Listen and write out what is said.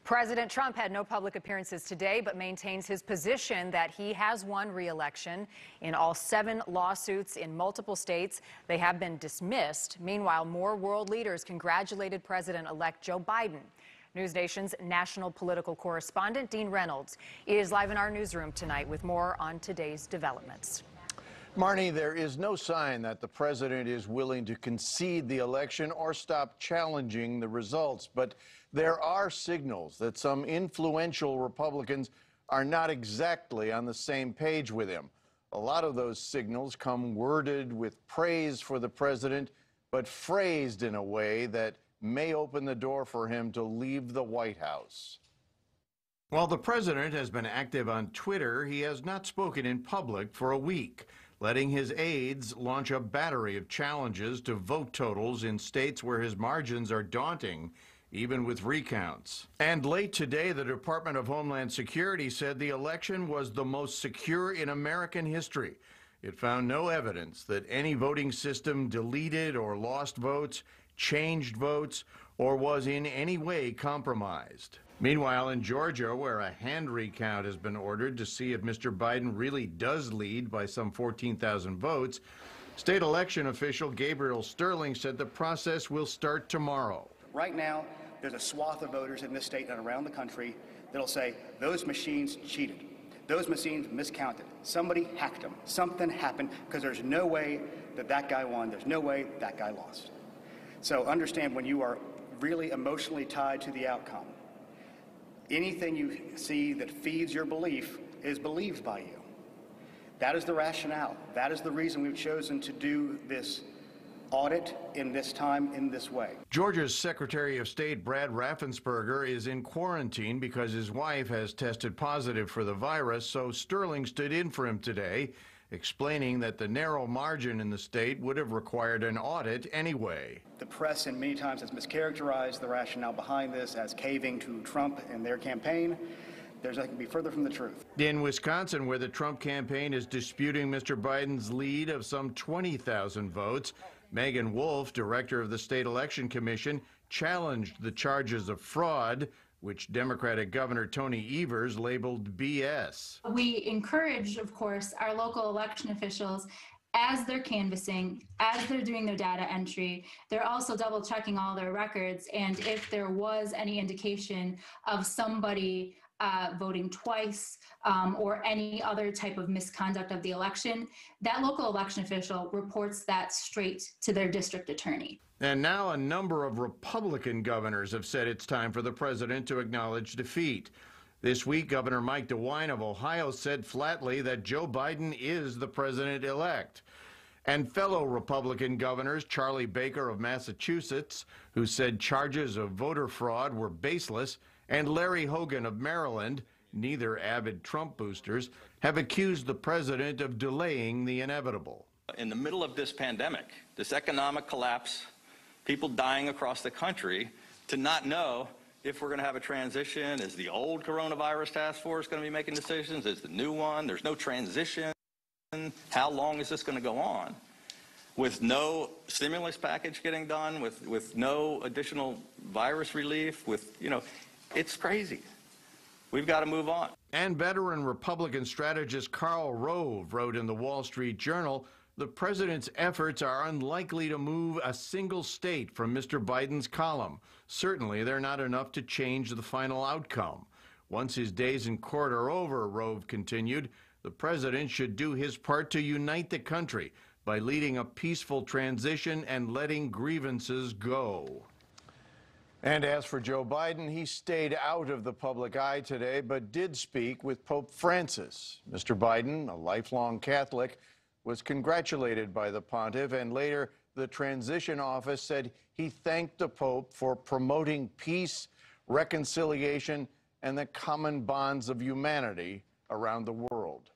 President Trump had no public appearances today, but maintains his position that he has won re-election. In all 7 lawsuits in multiple states, they have been dismissed. Meanwhile, more world leaders congratulated President-elect Joe Biden. NewsNation's national political correspondent, Dean Reynolds, is live in our newsroom tonight with more on today's developments. Marnie, there is no sign that the president is willing to concede the election or stop challenging the results. But there are signals that some influential Republicans are not exactly on the same page with him. A lot of those signals come worded with praise for the president, but phrased in a way that may open the door for him to leave the White House. While the president has been active on Twitter, he has not spoken in public for a week, letting his aides launch a battery of challenges to vote totals in states where his margins are daunting, even with recounts. And late today, the Department of Homeland Security said the election was the most secure in American history. It found no evidence that any voting system deleted or lost votes, changed votes, or was in any way compromised. Meanwhile, in Georgia, where a hand recount has been ordered to see if Mr. Biden really does lead by some 14,000 votes, state election official Gabriel Sterling said the process will start tomorrow. Right now, there's a swath of voters in this state and around the country that'll say those machines cheated. Those machines miscounted. Somebody hacked them. Something happened, because there's no way that that guy won. There's no way that guy lost. So understand, when you are really emotionally tied to the outcome, anything you see that feeds your belief is believed by you. That is the rationale. That is the reason we've chosen to do this audit in this time, in this way. Georgia's Secretary of State Brad Raffensperger is in quarantine because his wife has tested positive for the virus, so Sterling stood in for him today, explaining that the narrow margin in the state would have required an audit anyway. The press, and many times, has mischaracterized the rationale behind this as caving to Trump and their campaign. There's nothing to be further from the truth. In Wisconsin, where the Trump campaign is disputing Mr. Biden's lead of some 20,000 votes, Megan Wolf, director of the State Election Commission, challenged the charges of fraud, which Democratic Governor Tony Evers labeled BS. We encourage, of course, our local election officials, as they're canvassing, as they're doing their data entry, they're also double checking all their records. And if there was any indication of somebody voting twice or any other type of misconduct of the election, that local election official reports that straight to their district attorney. And now a number of Republican governors have said it's time for the president to acknowledge defeat. This week, Governor Mike DeWine of Ohio said flatly that Joe Biden is the president-elect. And fellow Republican governors, Charlie Baker of Massachusetts, who said charges of voter fraud were baseless, and Larry Hogan of Maryland, neither avid Trump boosters, have accused the president of delaying the inevitable. In the middle of this pandemic, this economic collapse, people dying across the country, to not know if we're going to have a transition. Is the old coronavirus task force going to be making decisions? Is the new one? There's no transition. How long is this going to go on? With no stimulus package getting done, with no additional virus relief, it's crazy. We've got to move on. And veteran Republican strategist Karl Rove wrote in the Wall Street Journal, the president's efforts are unlikely to move a single state from Mr. Biden's column. Certainly, they're not enough to change the final outcome. Once his days in court are over, Rove continued, the president should do his part to unite the country by leading a peaceful transition and letting grievances go. And as for Joe Biden, he stayed out of the public eye today, but did speak with Pope Francis. Mr. Biden, a lifelong Catholic, was congratulated by the pontiff, and later the transition office said he thanked the Pope for promoting peace, reconciliation, and the common bonds of humanity around the world.